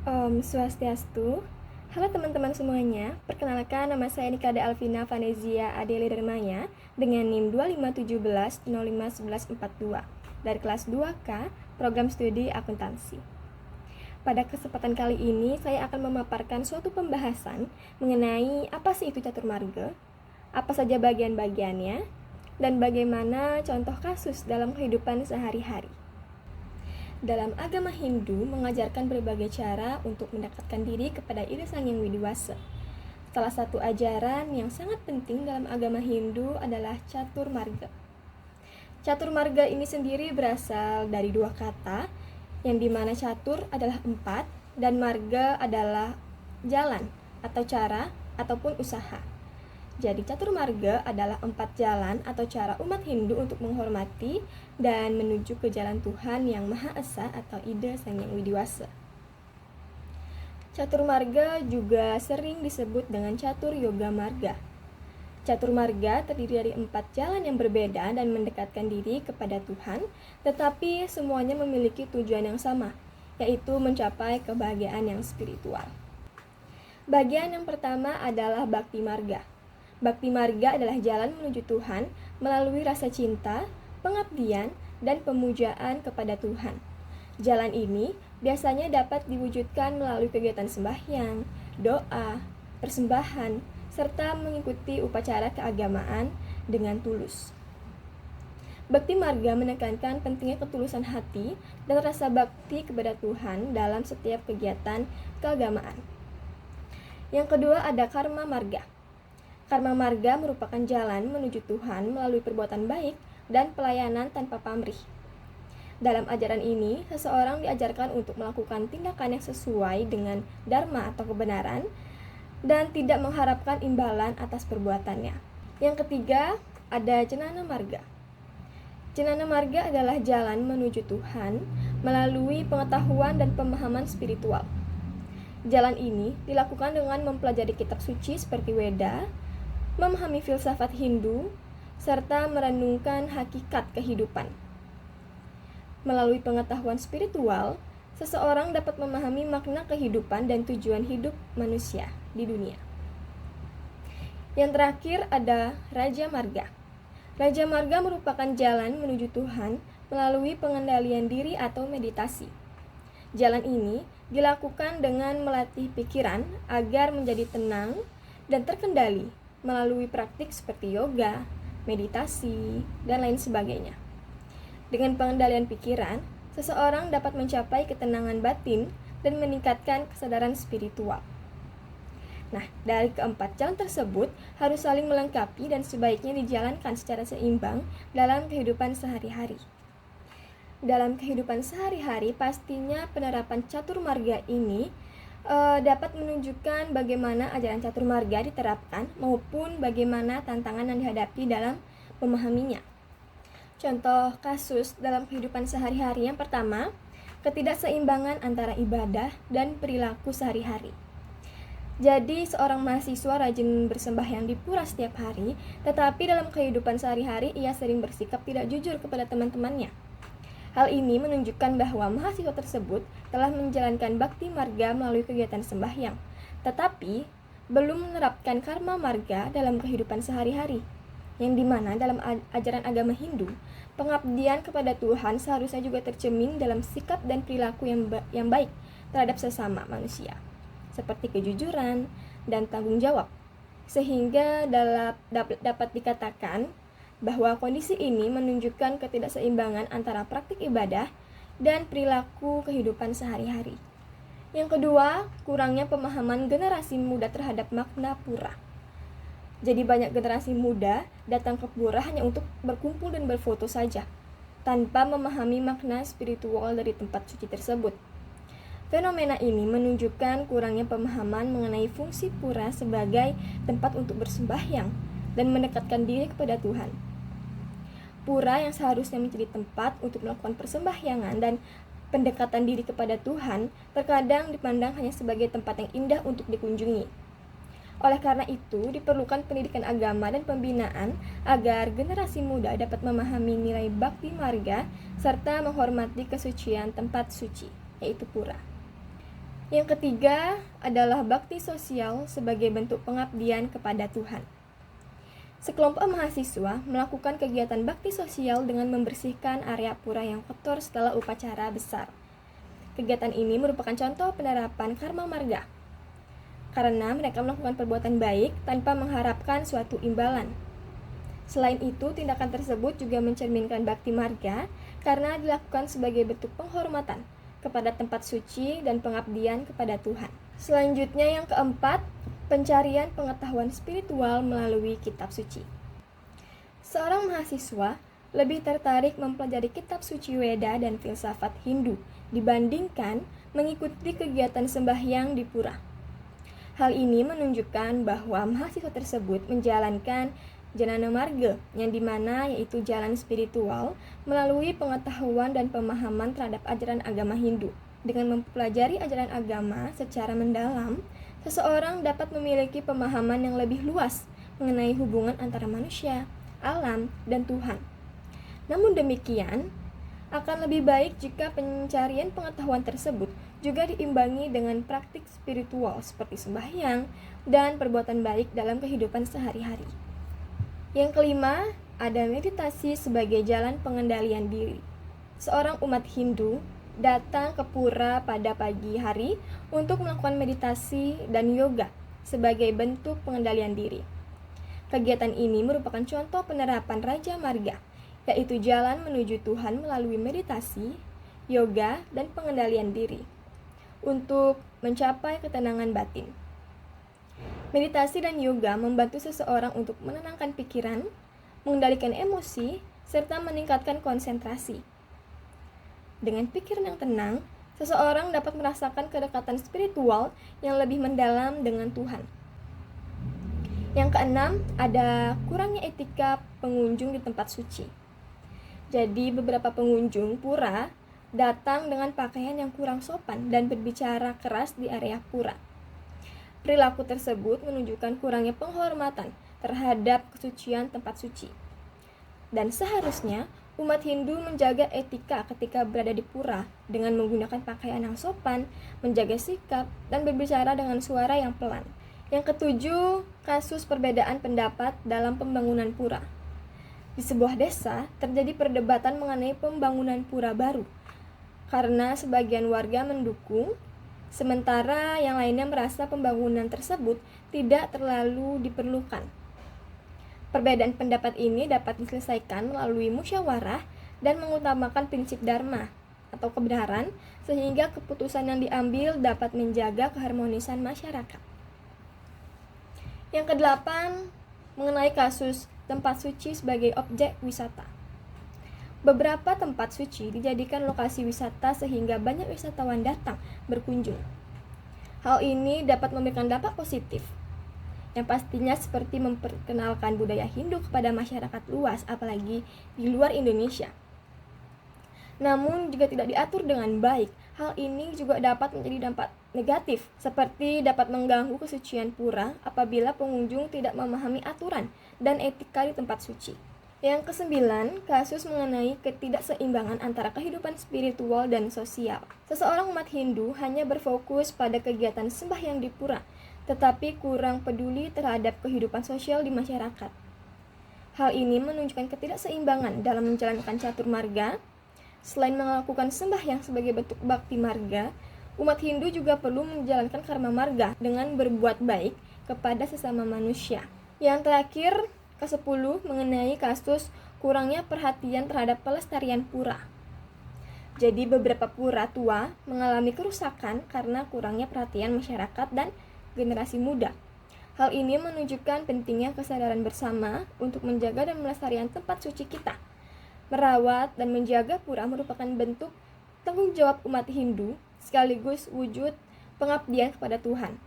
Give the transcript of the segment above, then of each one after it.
Om Swastiastu. Halo teman-teman semuanya, perkenalkan nama saya Nikada Alvina Vanezia Adeli Dermaya dengan NIM 2517051142 dari kelas 2K, Program Studi Akuntansi. Pada kesempatan kali ini, saya akan memaparkan suatu pembahasan mengenai apa sih itu catur marga, apa saja bagian-bagiannya, dan bagaimana contoh kasus dalam kehidupan sehari-hari. Dalam agama Hindu mengajarkan berbagai cara untuk mendekatkan diri kepada Ida Sang Yang Widiwasa. Salah satu ajaran yang sangat penting dalam agama Hindu adalah catur marga. Catur marga ini sendiri berasal dari dua kata, yang dimana catur adalah 4 dan marga adalah jalan atau cara ataupun usaha. Jadi catur marga adalah 4 jalan atau cara umat Hindu untuk menghormati dan menuju ke jalan Tuhan yang Maha Esa atau Ida Sang Yang Widiwasa. Catur marga juga sering disebut dengan catur yoga marga. Catur marga terdiri dari 4 jalan yang berbeda dan mendekatkan diri kepada Tuhan, tetapi semuanya memiliki tujuan yang sama, yaitu mencapai kebahagiaan yang spiritual. Bagian yang pertama adalah Bhakti Marga. Bhakti Marga adalah jalan menuju Tuhan melalui rasa cinta, pengabdian, dan pemujaan kepada Tuhan. Jalan ini biasanya dapat diwujudkan melalui kegiatan sembahyang, doa, persembahan, serta mengikuti upacara keagamaan dengan tulus. Bhakti Marga menekankan pentingnya ketulusan hati dan rasa bakti kepada Tuhan dalam setiap kegiatan keagamaan. Yang kedua ada Karma Marga. Karma Marga merupakan jalan menuju Tuhan melalui perbuatan baik dan pelayanan tanpa pamrih. Dalam ajaran ini, seseorang diajarkan untuk melakukan tindakan yang sesuai dengan dharma atau kebenaran dan tidak mengharapkan imbalan atas perbuatannya. Yang ketiga, ada Cenana Marga. Cenana Marga adalah jalan menuju Tuhan melalui pengetahuan dan pemahaman spiritual. Jalan ini dilakukan dengan mempelajari kitab suci seperti Weda, memahami filsafat Hindu, serta merenungkan hakikat kehidupan. Melalui pengetahuan spiritual, seseorang dapat memahami makna kehidupan dan tujuan hidup manusia di dunia. Yang terakhir ada Raja Marga. Raja Marga merupakan jalan menuju Tuhan melalui pengendalian diri atau meditasi. Jalan ini dilakukan dengan melatih pikiran agar menjadi tenang dan terkendali melalui praktik seperti yoga, meditasi, dan lain sebagainya. Dengan pengendalian pikiran, seseorang dapat mencapai ketenangan batin dan meningkatkan kesadaran spiritual. Nah, dari keempat jalan tersebut harus saling melengkapi dan sebaiknya dijalankan secara seimbang dalam kehidupan sehari-hari. Dalam kehidupan sehari-hari, pastinya penerapan catur marga ini dapat menunjukkan bagaimana ajaran catur marga diterapkan maupun bagaimana tantangan yang dihadapi dalam memahaminya. Contoh kasus dalam kehidupan sehari-hari yang pertama, ketidakseimbangan antara ibadah dan perilaku sehari-hari. Jadi seorang mahasiswa rajin bersembahyang di pura setiap hari, tetapi dalam kehidupan sehari-hari ia sering bersikap tidak jujur kepada teman-temannya. Hal ini menunjukkan bahwa mahasiswa tersebut telah menjalankan Bhakti Marga melalui kegiatan sembahyang, tetapi belum menerapkan Karma Marga dalam kehidupan sehari-hari, yang dimana dalam ajaran agama Hindu, pengabdian kepada Tuhan seharusnya juga tercermin dalam sikap dan perilaku yang baik terhadap sesama manusia, seperti kejujuran dan tanggung jawab, sehingga dapat dikatakan bahwa kondisi ini menunjukkan ketidakseimbangan antara praktik ibadah dan perilaku kehidupan sehari-hari. Yang kedua, kurangnya pemahaman generasi muda terhadap makna pura. Jadi banyak generasi muda datang ke pura hanya untuk berkumpul dan berfoto saja, tanpa memahami makna spiritual dari tempat suci tersebut. Fenomena ini menunjukkan kurangnya pemahaman mengenai fungsi pura sebagai tempat untuk bersembahyang dan mendekatkan diri kepada Tuhan. Pura yang seharusnya menjadi tempat untuk melakukan persembahyangan dan pendekatan diri kepada Tuhan, terkadang dipandang hanya sebagai tempat yang indah untuk dikunjungi. Oleh karena itu, diperlukan pendidikan agama dan pembinaan agar generasi muda dapat memahami nilai Bhakti Marga serta menghormati kesucian tempat suci, yaitu pura. Yang ketiga adalah bakti sosial sebagai bentuk pengabdian kepada Tuhan. Sekelompok mahasiswa melakukan kegiatan bakti sosial dengan membersihkan area pura yang kotor setelah upacara besar. Kegiatan ini merupakan contoh penerapan karma marga, karena mereka melakukan perbuatan baik tanpa mengharapkan suatu imbalan. Selain itu, tindakan tersebut juga mencerminkan bakti marga karena dilakukan sebagai bentuk penghormatan kepada tempat suci dan pengabdian kepada Tuhan. Selanjutnya yang keempat, pencarian pengetahuan spiritual melalui kitab suci. Seorang mahasiswa lebih tertarik mempelajari kitab suci Weda dan filsafat Hindu dibandingkan mengikuti kegiatan sembahyang di pura. Hal ini menunjukkan bahwa mahasiswa tersebut menjalankan Janana Marga, yang dimana yaitu jalan spiritual melalui pengetahuan dan pemahaman terhadap ajaran agama Hindu. Dengan mempelajari ajaran agama secara mendalam, seseorang dapat memiliki pemahaman yang lebih luas mengenai hubungan antara manusia, alam, dan Tuhan. Namun demikian, akan lebih baik jika pencarian pengetahuan tersebut juga diimbangi dengan praktik spiritual seperti sembahyang dan perbuatan baik dalam kehidupan sehari-hari. Yang kelima, ada meditasi sebagai jalan pengendalian diri. Seorang umat Hindu datang ke pura pada pagi hari untuk melakukan meditasi dan yoga sebagai bentuk pengendalian diri. Kegiatan ini merupakan contoh penerapan Raja Marga, yaitu jalan menuju Tuhan melalui meditasi, yoga, dan pengendalian diri untuk mencapai ketenangan batin. Meditasi dan yoga membantu seseorang untuk menenangkan pikiran, mengendalikan emosi, serta meningkatkan konsentrasi. Dengan pikiran yang tenang, seseorang dapat merasakan kedekatan spiritual yang lebih mendalam dengan Tuhan. Yang keenam, ada kurangnya etika pengunjung di tempat suci. Jadi beberapa pengunjung pura datang dengan pakaian yang kurang sopan dan berbicara keras di area pura. Perilaku tersebut menunjukkan kurangnya penghormatan terhadap kesucian tempat suci. Dan seharusnya umat Hindu menjaga etika ketika berada di pura dengan menggunakan pakaian yang sopan, menjaga sikap, dan berbicara dengan suara yang pelan. Yang ketujuh, kasus perbedaan pendapat dalam pembangunan pura. Di sebuah desa, terjadi perdebatan mengenai pembangunan pura baru, karena sebagian warga mendukung, sementara yang lainnya merasa pembangunan tersebut tidak terlalu diperlukan. Perbedaan pendapat ini dapat diselesaikan melalui musyawarah dan mengutamakan prinsip dharma atau kebenaran, sehingga keputusan yang diambil dapat menjaga keharmonisan masyarakat. Yang kedelapan, mengenai kasus tempat suci sebagai objek wisata. Beberapa tempat suci dijadikan lokasi wisata sehingga banyak wisatawan datang berkunjung. Hal ini dapat memberikan dampak positif, yang pastinya seperti memperkenalkan budaya Hindu kepada masyarakat luas, apalagi di luar Indonesia. Namun jika tidak diatur dengan baik, hal ini juga dapat menjadi dampak negatif, seperti dapat mengganggu kesucian pura apabila pengunjung tidak memahami aturan dan etika di tempat suci. Yang kesembilan, kasus mengenai ketidakseimbangan antara kehidupan spiritual dan sosial. Seseorang umat Hindu hanya berfokus pada kegiatan sembahyang di pura, tetapi kurang peduli terhadap kehidupan sosial di masyarakat. Hal ini menunjukkan ketidakseimbangan dalam menjalankan catur marga. Selain melakukan sembahyang sebagai bentuk bakti marga, umat Hindu juga perlu menjalankan karma marga dengan berbuat baik kepada sesama manusia. Yang terakhir, ke-10 mengenai kasus kurangnya perhatian terhadap pelestarian pura. Jadi beberapa pura tua mengalami kerusakan karena kurangnya perhatian masyarakat dan generasi muda. Hal ini menunjukkan pentingnya kesadaran bersama untuk menjaga dan melestarikan tempat suci kita. Merawat dan menjaga pura merupakan bentuk tanggung jawab umat Hindu sekaligus wujud pengabdian kepada Tuhan.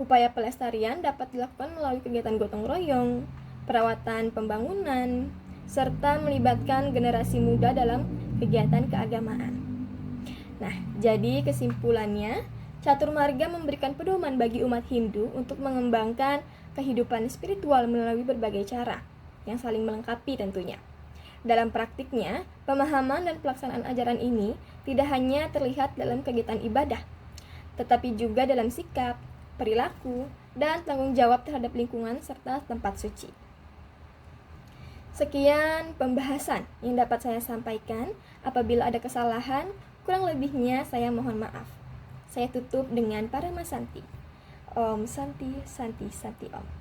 Upaya pelestarian dapat dilakukan melalui kegiatan gotong royong, perawatan pembangunan, serta melibatkan generasi muda dalam kegiatan keagamaan. Nah, jadi kesimpulannya, catur marga memberikan pedoman bagi umat Hindu untuk mengembangkan kehidupan spiritual melalui berbagai cara yang saling melengkapi tentunya. Dalam praktiknya, pemahaman dan pelaksanaan ajaran ini tidak hanya terlihat dalam kegiatan ibadah, tetapi juga dalam sikap, perilaku, dan tanggung jawab terhadap lingkungan serta tempat suci. Sekian pembahasan yang dapat saya sampaikan. Apabila ada kesalahan, kurang lebihnya saya mohon maaf. Saya tutup dengan Paramasanti. Om Santi Santi Santi Om.